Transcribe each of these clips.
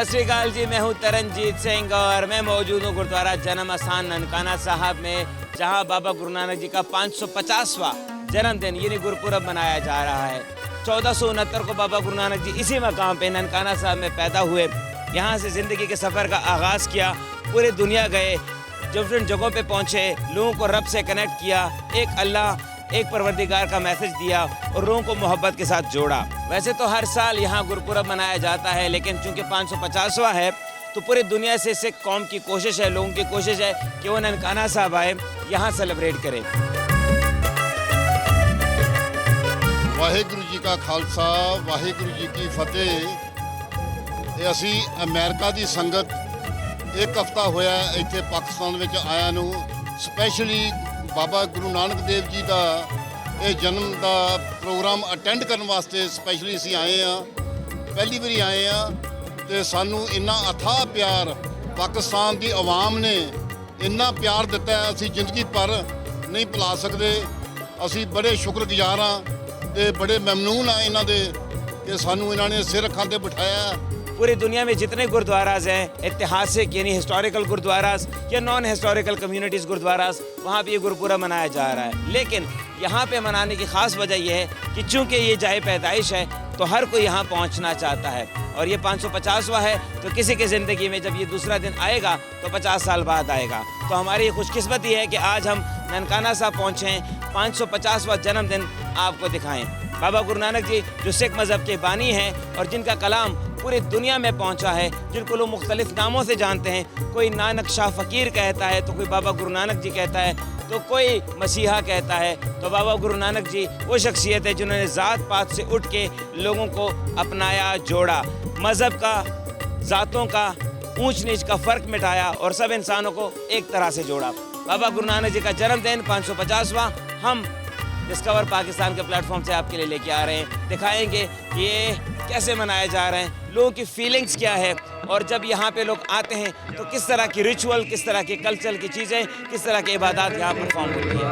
सत श्री अकाल जी, मैं हूं तरनजीत सिंह और मैं मौजूद हूं गुरुद्वारा जन्म अस्थान ननकाना साहब में, जहां बाबा गुरु नानक जी का 550वां जन्मदिन यानी गुरुपुरब मनाया जा रहा है। 1469 को बाबा गुरु नानक जी इसी मकाम पे ननकाना साहब में पैदा हुए। यहाँ से ज़िंदगी के सफ़र का आगाज़ किया, पूरी दुनिया गए, डिफरेंट जगहों पे पहुँचे, लोगों को रब से कनेक्ट किया, एक अल्लाह एक परवरदिगार का मैसेज दिया और लोगों को मोहब्बत के साथ जोड़ा। वैसे तो हर साल यहाँ गुरुपुरब मनाया जाता है, लेकिन चूंकि 550वां है तो पूरी दुनिया से सिख कौम की कोशिश है, लोगों की कोशिश है कि वो ननकाना साहब आए, यहाँ सेलिब्रेट करें। वाहिगुरु जी का खालसा, वाहिगुरु जी की फतेह। असी अमेरिका की संगत एक हफ्ता होया इत्थे पाकिस्तान में आया नूं, स्पैशली बाबा गुरु नानक देव जी का ये जन्म का प्रोग्राम अटेंड करने वास्ते स्पैशली असी आए हाँ। पहली बारी आए हाँ तो सानू इन्ना अथाह प्यार पाकिस्तान की आवाम ने इन्ना प्यार दिता है, असी जिंदगी भर नहीं भुला सकते। असी बड़े शुक्रगुजार हाँ ते बड़े ममनून हाँ इन्हां दे कि सानू इन्हां ने सिर अखां ते बिठाया। पूरी दुनिया में जितने गुरुद्वाराज हैं, ऐतिहासिक यानी हिस्टोरिकल गुरुद्वाराज या नॉन हिस्टोरिकल कम्युनिटीज़ गुरुद्वाराज, वहाँ पे ये गुरुपुरब मनाया जा रहा है। लेकिन यहाँ पे मनाने की ख़ास वजह यह है कि चूँकि ये जाए पैदाइश है तो हर कोई यहाँ पहुँचना चाहता है और ये 550वां है तो किसी की ज़िंदगी में जब ये दूसरा दिन आएगा तो 50 साल बाद आएगा। तो हमारी खुशकिस्मती है कि आज हम ननकाना साहब पहुँचे हैं, 550वां जन्मदिन आपको दिखाएँ। बाबा गुरु नानक जी जो सिख मज़हब के बानी हैं और जिनका कलाम पूरी दुनिया में पहुंचा है, जिनको लोग मुख्तलिफ नामों से जानते हैं, कोई नानक शाह फ़कीर कहता है तो कोई बाबा गुरु नानक जी कहता है तो कोई मसीहा कहता है। तो बाबा गुरु नानक जी वो शख्सियत है जिन्होंने ज़ात पात से उठ के लोगों को अपनाया, जोड़ा, मज़हब का, ज़ातों का, ऊंच नीच का फ़र्क मिटाया और सब इंसानों को एक तरह से जोड़ा। बाबा गुरु नानक जी का जन्मदिन 550वां हम डिस्कवर पाकिस्तान के प्लेटफॉर्म से आपके लिए लेके आ रहे हैं। दिखाएंगे कि ये कैसे मनाए जा रहे हैं, लोगों की फीलिंग्स क्या है और जब यहाँ पे लोग आते हैं तो किस तरह की रिचुअल, किस तरह की कल्चर की चीज़ें, किस तरह की इबादत यहाँ परफॉर्म होती है।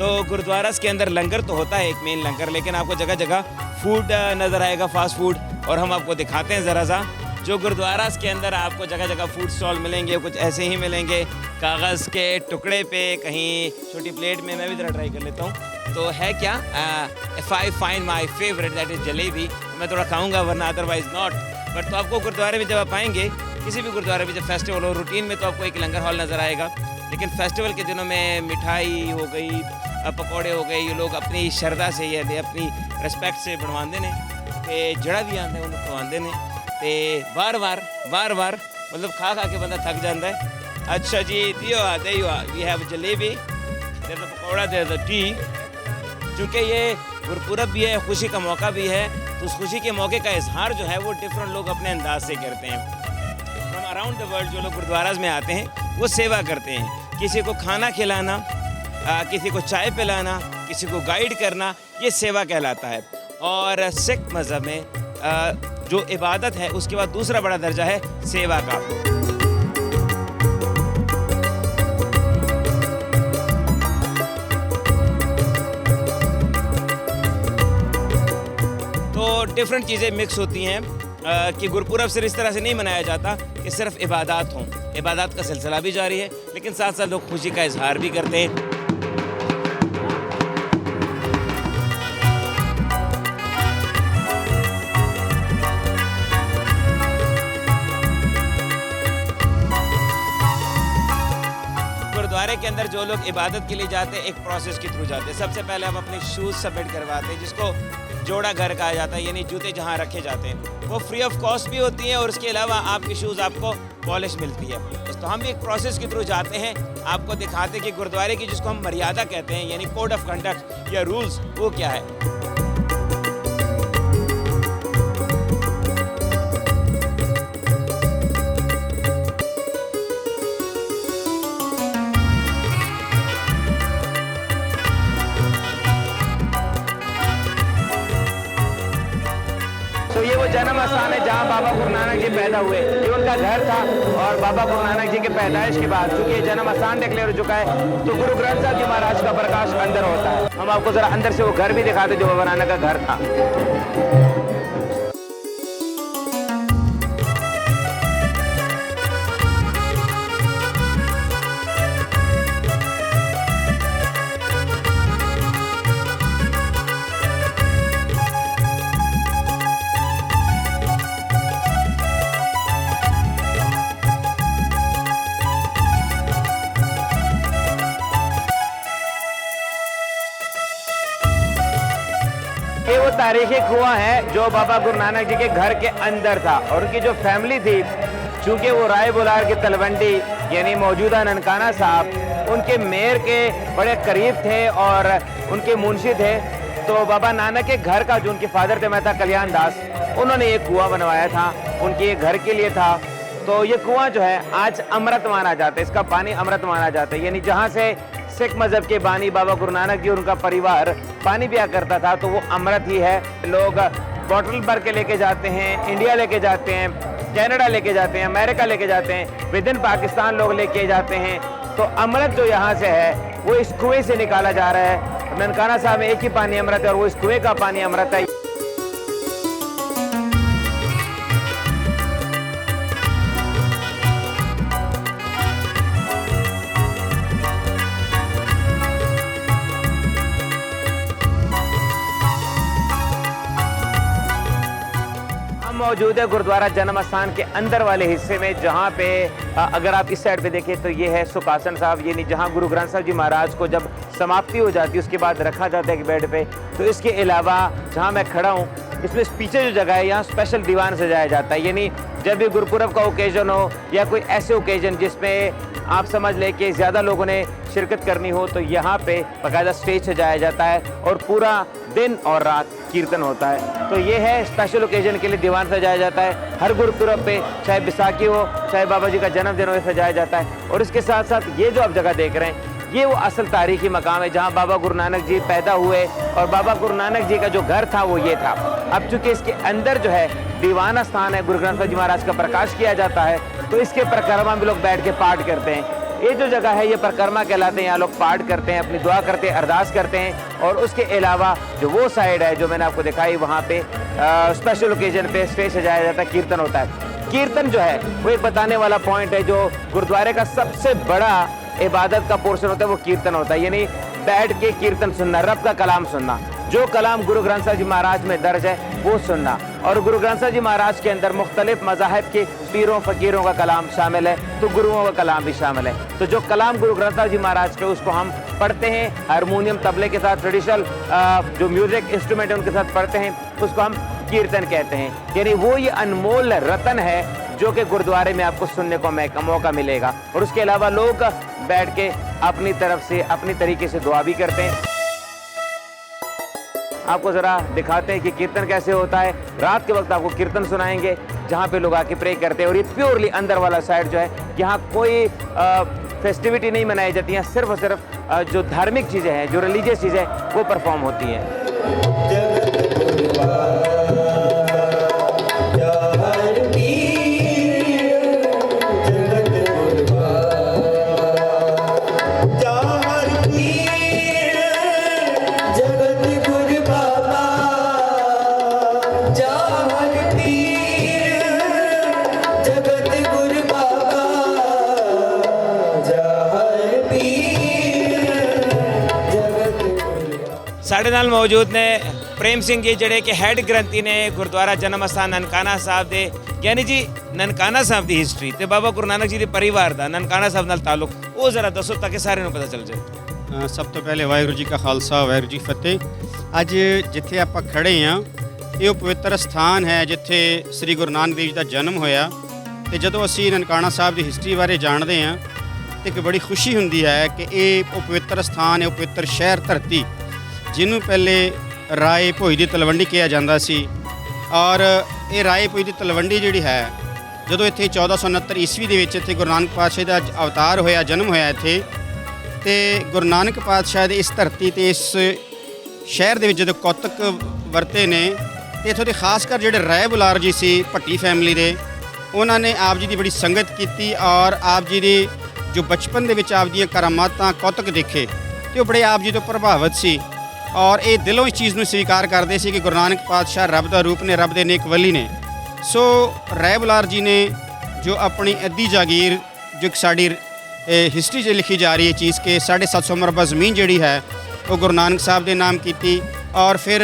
तो गुरुद्वारा के अंदर लंगर तो होता है, एक मेन लंगर, लेकिन आपको जगह जगह फूड नज़र आएगा, फास्ट फूड, और हम आपको दिखाते हैं ज़रा सा। जो गुरुद्वारा के अंदर आपको जगह जगह फूड स्टॉल मिलेंगे, कुछ ऐसे ही मिलेंगे कागज़ के टुकड़े पे, कहीं छोटी प्लेट में। मैं भी ज़रा ट्राई कर लेता हूँ। तो है क्या, if I find my favourite that is jalebi, मैं थोड़ा खाऊँगा वरना अदरवाइज़ नॉट। बट तो आपको गुरुद्वारे में जब आप आएँगे, किसी भी गुरुद्वारे में जब फेस्टिवल हो, रूटीन में तो आपको एक लंगर हॉल नज़र आएगा, लेकिन फेस्टिवल के दिनों में मिठाई हो गई, पकौड़े हो गए, ये लोग अपनी श्रद्धा से या अपनी रिस्पैक्ट से बनवाते हैं ते जड़ा भी आंदा उन्हें खवाते हैं ते बार बार मतलब खा के बंदा थक जाता है। अच्छा जी, there we have jalebi, there the pakora, there the tea. चूँकि ये गुरुपुरब भी है, खुशी का मौका भी है, तो उस खुशी के मौके का इजहार जो है वो डिफरेंट लोग अपने अंदाज से करते हैं। फ्रॉम अराउंड द वर्ल्ड जो लोग गुरुद्वाराज में आते हैं वो सेवा करते हैं, किसी को खाना खिलाना, किसी को चाय पिलाना, किसी को गाइड करना, ये सेवा कहलाता है। और सिख मज़हब में जो इबादत है उसके बाद दूसरा बड़ा दर्जा है सेवा का। तो डिफरेंट चीज़ें मिक्स होती हैं कि गुरुपुरब सिर्फ इस तरह से नहीं मनाया जाता कि सिर्फ इबादत हों, इबादत का सिलसिला भी जारी है, लेकिन साथ साथ लोग खुशी का इजहार भी करते हैं। गुरुद्वारे के अंदर जो लोग इबादत के लिए जाते हैं एक प्रोसेस के थ्रू जाते हैं। सबसे पहले हम अपने शूज़ सबमिट करवाते हैं, जिसको जोड़ा घर कहा जाता है, यानी जूते जहाँ रखे जाते हैं। वो फ्री ऑफ कॉस्ट भी होती है और उसके अलावा आपके शूज़ आपको पॉलिश मिलती है। तो हम भी एक प्रोसेस के थ्रू जाते हैं, आपको दिखाते हैं कि गुरुद्वारे की जिसको हम मर्यादा कहते हैं, यानी कोड ऑफ कंडक्ट या रूल्स, वो क्या है। तो ये वो जन्म स्थान है जहाँ बाबा गुरु नानक जी पैदा हुए। ये उनका घर था और बाबा गुरु नानक जी के पैदाइश के बाद चूंकि ये जन्म स्थान डिक्लेयर हो चुका है, तो गुरु ग्रंथ साहब जी महाराज का प्रकाश अंदर होता है। हम आपको जरा अंदर से वो घर भी दिखाते जो बाबा नानक का घर था। ये वो तारीखी कुआं है जो बाबा गुरु नानक जी के घर के अंदर था और उनकी जो फैमिली थी, चूंकि वो राय बुलार के तलवंडी यानी मौजूदा ननकाना साहब उनके मेयर के बड़े करीब थे और उनके मुंशी थे, तो बाबा नानक के घर का जो उनके फादर थे मेहता कल्याण दास, उन्होंने एक कुआं बनवाया था, उनके ये घर के लिए था। तो ये कुआं जो है आज अमृत माना जाता है, इसका पानी अमृत माना जाता है, यानी जहाँ से सिख मजहब के बानी बाबा गुरु नानक जी और उनका परिवार पानी पिया करता था, तो वो अमृत ही है। लोग बॉटल भर के लेके जाते हैं, इंडिया लेके जाते हैं, कनाडा लेके जाते हैं, अमेरिका लेके जाते हैं, विद इन पाकिस्तान लोग लेके जाते हैं। तो अमृत जो यहाँ से है वो इस कुएं से निकाला जा रहा है। ननकाना साहब में एक ही पानी अमृत है और वो इस कुएं का पानी अमृत है। मौजूद है गुरुद्वारा जन्म स्थान के अंदर वाले हिस्से में, जहाँ पे अगर आप इस साइड पे देखें तो ये है सुखासन साहब, यानी जहाँ गुरु ग्रंथ साहब जी महाराज को जब समाप्ति हो जाती है उसके बाद रखा जाता है एक बेड पे। तो इसके अलावा जहाँ मैं खड़ा हूँ इसमें पीछे जो जगह है यहाँ स्पेशल दीवान सजाया जाता है, यानी जब भी गुरुपुरब का ओकेजन हो या कोई ऐसे ओकेजन जिसमें आप समझ लें कि ज़्यादा लोगों ने शिरकत करनी हो, तो यहाँ पे बाकायदा स्टेज सजाया जाता है और पूरा दिन और रात कीर्तन होता है। तो ये है स्पेशल ओकेजन के लिए दीवान सजाया जाता है। हर गुरुपुरब पे चाहे बैसाखी हो चाहे बाबा जी का जन्मदिन हो, सजाया जाता है। और इसके साथ साथ ये जो आप जगह देख रहे हैं ये वो असल तारीखी मकाम है जहाँ बाबा गुरु नानक जी पैदा हुए और बाबा गुरु नानक जी का जो घर था वो ये था। अब चूंकि इसके अंदर जो है दीवाना स्थान है, गुरु ग्रंथ साहब जी महाराज का प्रकाश किया जाता है, तो इसके परिक्रमा में लोग बैठ के पाठ करते हैं। ये जो जगह है ये परिक्रमा कहलाते हैं, यहाँ लोग पाठ करते हैं, अपनी दुआ करते हैं, अरदास करते हैं। और उसके अलावा जो वो साइड है जो मैंने आपको दिखाई, वहाँ पे स्पेशल ओकेजन पे स्टेज सजाया जाता है, कीर्तन होता है। कीर्तन जो है वो एक बताने वाला पॉइंट है, जो गुरुद्वारे का सबसे बड़ा इबादत का पोर्शन होता है वो कीर्तन होता है, यानी बैठ के कीर्तन सुनना, रब का कलाम सुनना, जो कलाम गुरु ग्रंथ साहब जी महाराज में दर्ज है वो सुनना। और गुरु ग्रंथ साहब जी महाराज के अंदर मुख्तलिफ मज़ाहिब के पीरों फ़कीरों का कलाम शामिल है, तो गुरुओं का कलाम भी शामिल है। तो जो कलाम गुरु ग्रंथ साहब जी महाराज के उसको हम पढ़ते हैं, हारमोनियम तबले के साथ ट्रेडिशनल जो म्यूज़िक इंस्ट्रूमेंट है उनके साथ पढ़ते हैं, उसको हम कीर्तन कहते हैं। यानी वो ये अनमोल रतन है जो कि गुरुद्वारे में आपको सुनने को मौका मिलेगा। और उसके अलावा लोग बैठ के अपनी तरफ से अपनी तरीके से दुआ भी करते हैं। आपको ज़रा दिखाते हैं कि कीर्तन कैसे होता है। रात के वक्त आपको कीर्तन सुनाएंगे जहाँ पे लोग आके प्रे करते हैं। और ये प्योरली अंदर वाला साइड जो है, यहाँ कोई फेस्टिविटी नहीं मनाई जाती है, सिर्फ और सिर्फ जो धार्मिक चीज़ें हैं, जो रिलीजियस चीज़ें वो परफॉर्म होती हैं। साढ़े नाल मौजूद ने ਪ੍ਰੇਮ ਸਿੰਘ ਜੀ ਜਿਹੜੇ ਕਿ ਹੈੱਡ ਗ੍ਰੰਥੀ ਨੇ ਗੁਰਦੁਆਰਾ ਜਨਮ ਅਸਥਾਨ ਨਨਕਾਣਾ ਸਾਹਿਬ ਦੇ। ਗਿਆਨੀ ਜੀ, ਨਨਕਾਣਾ ਸਾਹਿਬ ਦੀ ਹਿਸਟਰੀ ਤੇ ਬਾਬਾ ਗੁਰੂ ਨਾਨਕ ਜੀ ਦੇ ਪਰਿਵਾਰ ਦਾ ਨਨਕਾਣਾ ਸਾਹਿਬ ਨਾਲ ਤਾਲੁਕ ਉਹ ਜ਼ਰਾ ਦੱਸੋ ਤਾਂ ਕਿ ਸਾਰਿਆਂ ਨੂੰ ਪਤਾ ਚੱਲ ਜਾਏ। ਸਭ ਤੋਂ ਪਹਿਲੇ ਵਾਹਿਗੁਰੂ ਜੀ ਕਾ ਖਾਲਸਾ ਵਾਹਿਗੁਰੂ ਜੀ ਕੀ ਫਤਿਹ। ਅੱਜ ਜਿੱਥੇ ਆਪਾਂ ਖੜੇ ਹਾਂ ਇਹ ਉਹ ਪਵਿੱਤਰ ਸਥਾਨ ਹੈ ਜਿੱਥੇ ਸ੍ਰੀ ਗੁਰੂ ਨਾਨਕ ਦੇਵ ਜੀ ਦਾ ਜਨਮ ਹੋਇਆ। ਤੇ ਜਦੋਂ ਅਸੀਂ ਨਨਕਾਣਾ ਸਾਹਿਬ ਦੀ ਹਿਸਟਰੀ ਬਾਰੇ ਜਾਣਦੇ ਹਾਂ ਤੇ ਇੱਕ ਬੜੀ ਖੁਸ਼ੀ ਹੁੰਦੀ ਹੈ ਕਿ ਇਹ ਉਹ ਪਵਿੱਤਰ ਸਥਾਨ ਹੈ, ਉਹ ਪਵਿੱਤਰ ਸ਼ਹਿਰ ਧਰਤੀ ਜਿਹਨੂੰ ਪਹਿਲੇ ਰਾਏ ਭੋਈ ਦੀ ਤਲਵੰਡੀ ਕਿਹਾ ਜਾਂਦਾ ਸੀ। ਔਰ ਇਹ ਰਾਏ ਭੋਈ ਦੀ ਤਲਵੰਡੀ ਜਿਹੜੀ ਹੈ, ਜਦੋਂ ਇੱਥੇ 1469 ਈਸਵੀ ਦੇ ਵਿੱਚ ਇੱਥੇ ਗੁਰੂ ਨਾਨਕ ਪਾਤਸ਼ਾਹ ਦਾ ਅਵਤਾਰ ਹੋਇਆ, ਜਨਮ ਹੋਇਆ ਇੱਥੇ, ਤੇ ਗੁਰੂ ਨਾਨਕ ਪਾਤਸ਼ਾਹ ਦੇ ਇਸ ਧਰਤੀ ਤੇ ਇਸ ਸ਼ਹਿਰ ਦੇ ਵਿੱਚ ਜਦੋਂ ਕੌਤਕ ਵਰਤੇ ਨੇ ਤੇ ਇੱਥੋਂ ਦੇ ਖਾਸ ਕਰ ਜਿਹੜੇ ਰਾਏ ਬੁਲਾਰ ਜੀ ਸੀ ਭੱਟੀ ਫੈਮਿਲੀ ਦੇ, ਉਹਨਾਂ ਨੇ ਆਪ ਜੀ ਦੀ ਬੜੀ ਸੰਗਤ ਕੀਤੀ ਔਰ ਆਪ ਜੀ ਦੀ ਜੋ ਬਚਪਨ ਦੇ ਵਿੱਚ ਆਪ ਦੀਆਂ ਕਰਾਮਾਤਾਂ ਕੌਤਕ ਦੇਖੇ ਤੇ ਉਹ ਬੜੇ ਆਪ ਜੀ ਤੋਂ ਪ੍ਰਭਾਵਿਤ ਸੀ ਔਰ ਇਹ ਦਿਲੋਂ ਇਸ ਚੀਜ਼ ਨੂੰ ਸਵੀਕਾਰ ਕਰਦੇ ਸੀ ਕਿ ਗੁਰੂ ਨਾਨਕ ਪਾਤਸ਼ਾਹ ਰੱਬ ਦਾ ਰੂਪ ਨੇ, ਰੱਬ ਦੇ ਨੇਕ ਵਲੀ ਨੇ। ਸੋ ਰਾਏ ਬੁਲਾਰ ਜੀ ਨੇ ਜੋ ਆਪਣੀ ਅੱਧੀ ਜਾਗੀਰ ਜੋ ਇੱਕ ਸਾਡੀ ਹਿਸਟਰੀ 'ਚ ਲਿਖੀ ਜਾ ਰਹੀ ਹੈ ਚੀਜ਼ ਕਿ 750 ਮਰਬਾ ਜ਼ਮੀਨ ਜਿਹੜੀ ਹੈ ਉਹ ਗੁਰੂ ਨਾਨਕ ਸਾਹਿਬ ਦੇ ਨਾਮ ਕੀਤੀ ਔਰ ਫਿਰ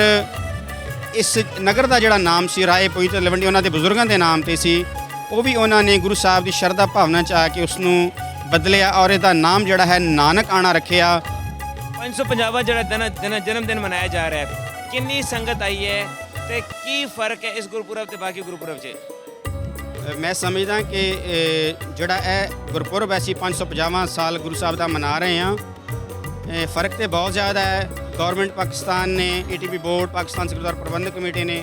ਇਸ ਨਗਰ ਦਾ ਜਿਹੜਾ ਨਾਮ ਸੀ ਰਾਏ ਭੋਈ ਤਲਵੰਡੀ ਉਹਨਾਂ ਦੇ ਬਜ਼ੁਰਗਾਂ ਦੇ ਨਾਮ ਤੇ ਸੀ, ਉਹ ਵੀ ਉਹਨਾਂ ਨੇ ਗੁਰੂ ਸਾਹਿਬ ਦੀ ਸ਼ਰਧਾ ਭਾਵਨਾ 'ਚ ਆ ਕੇ ਉਸ ਨੂੰ ਬਦਲਿਆ ਔਰ ਇਹਦਾ ਨਾਮ ਜਿਹੜਾ ਹੈ ਨਾਨਕ ਆਣਾ ਰੱਖਿਆ। 550ਵਾਂ ਜਿਹੜਾ ਜਨਮ ਦਿਨ ਮਨਾਇਆ ਜਾ ਰਿਹਾ ਹੈ, ਕਿੰਨੀ ਸੰਗਤ ਆਈ ਹੈ ਤੇ ਕੀ ਫਰਕ ਹੈ ਇਸ ਗੁਰਪੁਰਬ ਤੇ ਬਾਕੀ ਗੁਰਪੁਰਬ 'ਚ? ਮੈਂ ਸਮਝਦਾ ਕਿ ਜਿਹੜਾ ਇਹ ਗੁਰਪੁਰਬ ਅਸੀਂ 550ਵਾਂ ਸਾਲ ਗੁਰੂ ਸਾਹਿਬ ਦਾ ਮਨਾ ਰਹੇ ਹਾਂ, ਫ਼ਰਕ ਤੇ ਬਹੁਤ ਜ਼ਿਆਦਾ ਹੈ। ਗਵਰਨਮੈਂਟ ਪਾਕਿਸਤਾਨ ਨੇ, ATP ਬੋਰਡ, ਪਾਕਿਸਤਾਨ ਗੁਰਦੁਆਰਾ ਪ੍ਰਬੰਧਕ ਕਮੇਟੀ ਨੇ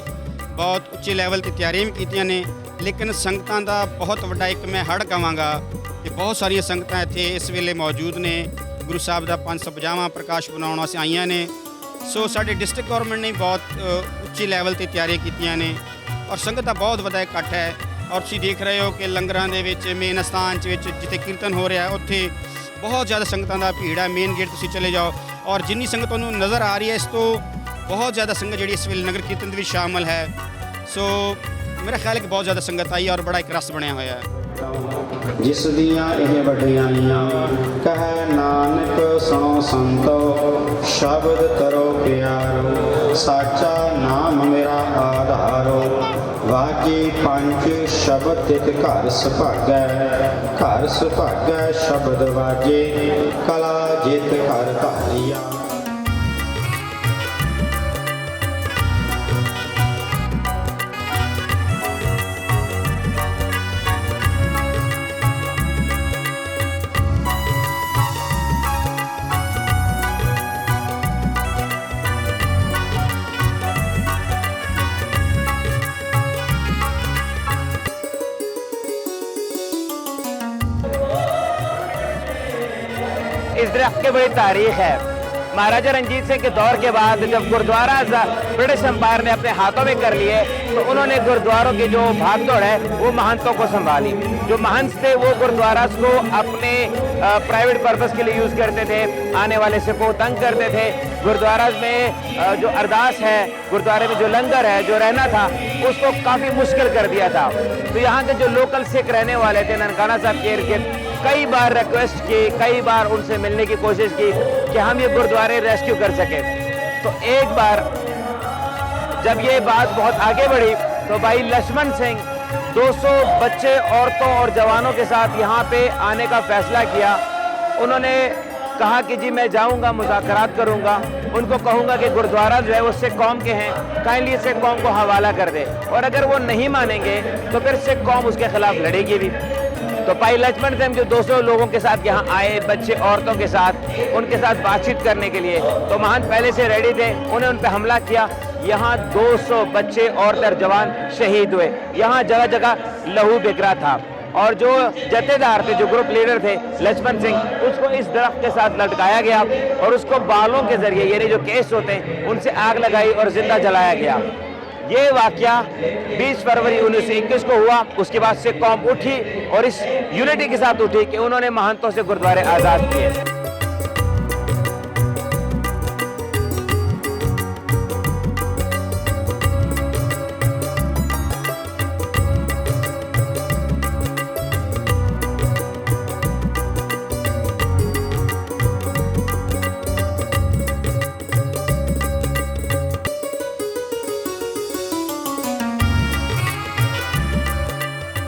ਬਹੁਤ ਉੱਚੇ ਲੈਵਲ ਤੇ ਤਿਆਰੀਆਂ ਵੀ ਕੀਤੀਆਂ ਨੇ, ਲੇਕਿਨ ਸੰਗਤਾਂ ਦਾ ਬਹੁਤ ਵੱਡਾ ਇੱਕ ਮੈਂ ਹੜ੍ਹ ਕਹਾਂਗਾ ਕਿ ਬਹੁਤ ਸਾਰੀਆਂ ਸੰਗਤਾਂ ਇੱਥੇ ਇਸ ਵੇਲੇ ਮੌਜੂਦ ਨੇ। ਗੁਰੂ ਸਾਹਿਬ ਦਾ 550ਵਾਂ ਪ੍ਰਕਾਸ਼ ਬਣਾਉਣ ਵਾਸਤੇ ਆਈਆਂ ਨੇ। ਸੋ ਸਾਡੇ ਡਿਸਟ੍ਰਿਕਟ ਗਵਰਨਮੈਂਟ ਨੇ ਬਹੁਤ ਉੱਚੀ ਲੈਵਲ ਤੇ ਤਿਆਰੀਆਂ ਕੀਤੀਆਂ ਨੇ ਔਰ ਸੰਗਤ ਦਾ ਬਹੁਤ ਵੱਡਾ ਇਕੱਠ ਹੈ। ਔਰ ਤੁਸੀਂ ਦੇਖ ਰਹੇ ਹੋ ਕਿ ਲੰਗਰਾਂ ਦੇ ਵਿੱਚ ਮੇਨ ਸਥਾਨ ਵਿੱਚ ਜਿੱਥੇ ਕੀਰਤਨ ਹੋ ਰਿਹਾ ਉੱਥੇ ਬਹੁਤ ਜ਼ਿਆਦਾ ਸੰਗਤਾਂ ਦਾ ਭੀੜ ਹੈ। ਮੇਨ ਗੇਟ ਤੁਸੀਂ ਚਲੇ ਜਾਓ ਔਰ ਜਿੰਨੀ ਸੰਗਤ ਤੁਹਾਨੂੰ ਨਜ਼ਰ ਆ ਰਹੀ ਹੈ ਇਸ ਤੋਂ ਬਹੁਤ ਜ਼ਿਆਦਾ ਸੰਗਤ ਜਿਹੜੀ ਇਸ ਵੇਲੇ ਨਗਰ ਕੀਰਤਨ ਦੇ ਵਿੱਚ ਸ਼ਾਮਲ ਹੈ। ਸੋ ਮੇਰਾ ਖਿਆਲ ਹੈ ਕਿ ਬਹੁਤ ਜ਼ਿਆਦਾ ਸੰਗਤ ਆਈ ਔਰ ਬੜਾ ਇੱਕ ਰਸ ਬਣਿਆ ਹੋਇਆ ਹੈ। ਜਿਸ ਦੀਆਂ ਇਹ ਵਡਿਆਈਆਂ ਕਹਿ ਨਾਨਕ ਸੁਣੋ ਸੰਤੋ, ਸ਼ਬਦ ਕਰੋ ਪਿਆਰੋ, ਸਾਚਾ ਨਾਮ ਮੇਰਾ ਆਧਾਰੋ। ਵਾਜੇ ਪੰਜ ਸ਼ਬਦ ਤਿਤ ਘਰ ਸੁਭਾਗੈ, ਘਰ ਸੁਭਾਗੈ ਸ਼ਬਦ ਵਾਜੇ, ਕਲਾ ਜਿਤ ਘਰ ਧਾਰੀਆ। इस दरख्त की बड़ी तारीख है। महाराजा रंजीत सिंह के दौर के बाद जब गुरुद्वारा ब्रिटिश एम्पायर ने अपने हाथों में कर लिए तो उन्होंने गुरुद्वारों की जो भागदौड़ है वो महंतों को संभाली। जो महंत थे वो गुरुद्वारा को अपने प्राइवेट पर्पस के लिए यूज़ करते थे, आने वाले सिखों को तंग करते थे। गुरुद्वारा में जो अरदास है, गुरुद्वारे में जो लंगर है, जो रहना था, उसको काफ़ी मुश्किल कर दिया था। तो यहाँ के जो लोकल सिख रहने वाले थे ननकाना साहब के इर्द गिर्द, कई बार रिक्वेस्ट की, कई बार उनसे मिलने की कोशिश की कि हम ये गुरुद्वारे रेस्क्यू कर सके। तो एक बार जब ये बात बहुत आगे बढ़ी तो भाई लक्ष्मण सिंह 200 बच्चे, औरतों और जवानों के साथ यहाँ पे आने का फैसला किया। उन्होंने कहा कि जी मैं जाऊँगा, मुज़ाकरात करूँगा, उनको कहूँगा कि गुरुद्वारा जो है वो सिख कौम के हैं, काइंडली सिख कौम को हवाला कर दे, और अगर वो नहीं मानेंगे तो फिर सिख कौम उसके खिलाफ लड़ेगी भी। तो भाई लक्ष्मण सिंह जो 200 लोगों के साथ यहाँ आए, बच्चे औरतों के साथ, उनके साथ बातचीत करने के लिए, तो महंत पहले से रेडी थे। उन्हें उन पर हमला किया। यहाँ 200 बच्चे औरत और जवान शहीद हुए। यहाँ जगह जगह लहू बिखरा था और जो जथेदार थे, जो ग्रुप लीडर थे लक्ष्मण सिंह, उसको इस दरख्त के साथ लटकाया गया और उसको बालों के जरिए, यानी जो केस होते हैं, उनसे आग लगाई और जिंदा जलाया गया। ये वाकया 20 फरवरी 1921 को हुआ। उसके बाद से कौम उठी और इस यूनिटी के साथ उठी कि उन्होंने महंतों से गुरुद्वारे आज़ाद किए।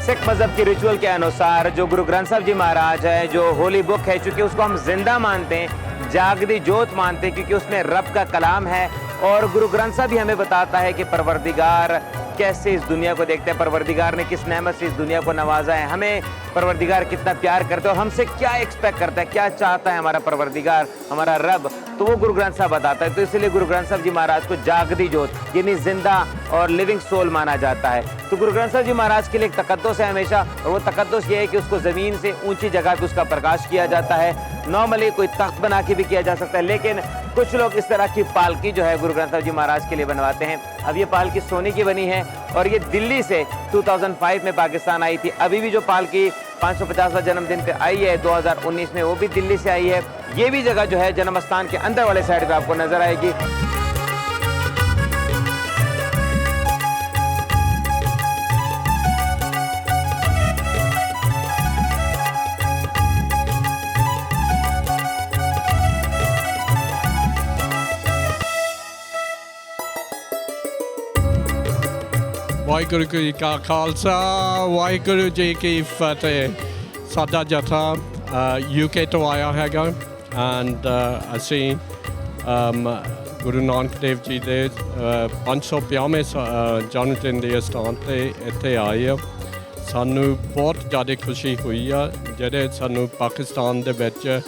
सिख मजहब के रिचुअल के अनुसार जो गुरु ग्रंथ साहब जी महाराज है, जो होली बुक है, चूंकि उसको हम जिंदा मानते हैं, जागदी जोत मानते हैं, क्योंकि उसमें रब का कलाम है। और गुरु ग्रंथ साहब भी हमें बताता है कि परवरदिगार कैसे इस दुनिया को देखते हैं, परवरदिगार ने किस नेमत से इस दुनिया को नवाजा है, हमें परवरदिगार कितना प्यार करता है और हमसे क्या एक्सपेक्ट करता है, क्या चाहता है हमारा परवरदिगार, हमारा रब, तो वो गुरु ग्रंथ साहब बताता है। तो इसलिए गुरु ग्रंथ साहब जी महाराज को जागदी जोत यानी जिंदा और लिविंग सोल माना जाता है। तो गुरु ग्रंथ साहब जी महाराज के लिए एक तकद्दुस है हमेशा, और वो तकद्दुस ये है कि उसको ज़मीन से ऊंची जगह पे उसका प्रकाश किया जाता है। नॉर्मली कोई तख्त बना के भी किया जा सकता है, लेकिन कुछ लोग इस तरह की पालकी जो है गुरु ग्रंथ साहब जी महाराज के लिए बनवाते हैं। अब ये पालकी सोने की बनी है और ये दिल्ली से 2005 में पाकिस्तान आई थी। अभी भी जो पालकी 550वां जन्मदिन पे आई है 2019 में, वो भी दिल्ली से आई है। ये भी जगह जो है जन्म स्थान के अंदर वाले साइड पे आपको नजर आएगी। ਵਾਹਿਗੁਰੂ ਜੀ ਕਾ ਖਾਲਸਾ ਵਾਹਿਗੁਰੂ ਜੀ ਕੀ ਫਤਿਹ। ਸਾਡਾ ਜਥਾ UK ਤੋਂ ਆਇਆ ਹੈਗਾ ਐਂਡ ਅਸੀਂ ਗੁਰੂ ਨਾਨਕ ਦੇਵ ਜੀ ਦੇ 550ਵੇਂ ਜਨਮ ਦਿਨ ਦੇ ਸਥਾਨ 'ਤੇ ਇੱਥੇ ਆਏ ਆ। ਸਾਨੂੰ ਬਹੁਤ ਜ਼ਿਆਦਾ ਖੁਸ਼ੀ ਹੋਈ ਆ ਜਿਹੜੇ ਸਾਨੂੰ ਪਾਕਿਸਤਾਨ ਦੇ ਵਿੱਚ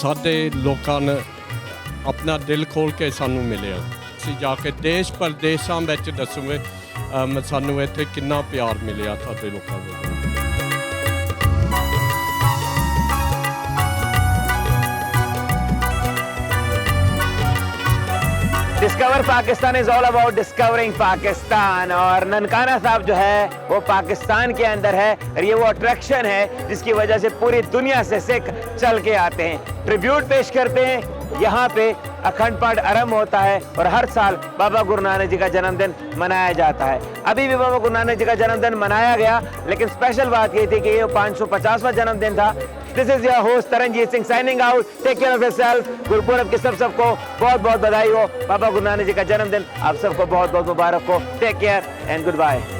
ਸਾਡੇ ਲੋਕਾਂ ਨੇ ਆਪਣਾ ਦਿਲ ਖੋਲ੍ਹ ਕੇ ਸਾਨੂੰ ਮਿਲਿਆ। ਅਸੀਂ ਜਾ ਕੇ ਦੇਸ਼ ਪ੍ਰਦੇਸ਼ਾਂ ਵਿੱਚ ਦੱਸੂਗੇ ਸਾਨੂੰ ਇੱਥੇ ਕਿੰਨਾ ਪਿਆਰ ਮਿਲਿਆ ਸਾਡੇ ਲੋਕਾਂ ਨੂੰ। Discover Pakistan is all about discovering Pakistan. और ननकाना साहब जो है वो पाकिस्तान के अंदर है और ये वो अट्रैक्शन है जिसकी वजह से पूरी दुनिया से सिख चल के आते हैं, ट्रिब्यूट पेश करते हैं। यहाँ पे अखंड पाठ आरंभ होता है और हर साल बाबा गुरु नानक जी का जन्मदिन मनाया जाता है। अभी भी बाबा गुरु नानक जी का जन्मदिन मनाया गया, लेकिन स्पेशल बात ये थी कि ये 550वां जन्मदिन था। This is your host Taranjeet Singh signing out. Take care of yourself. Gurpurab की सबको बहुत बहुत बधाई हो। बाबा गुरु नानक जी का जन्मदिन आप सबको बहुत बहुत मुबारक हो। Take care and good bye.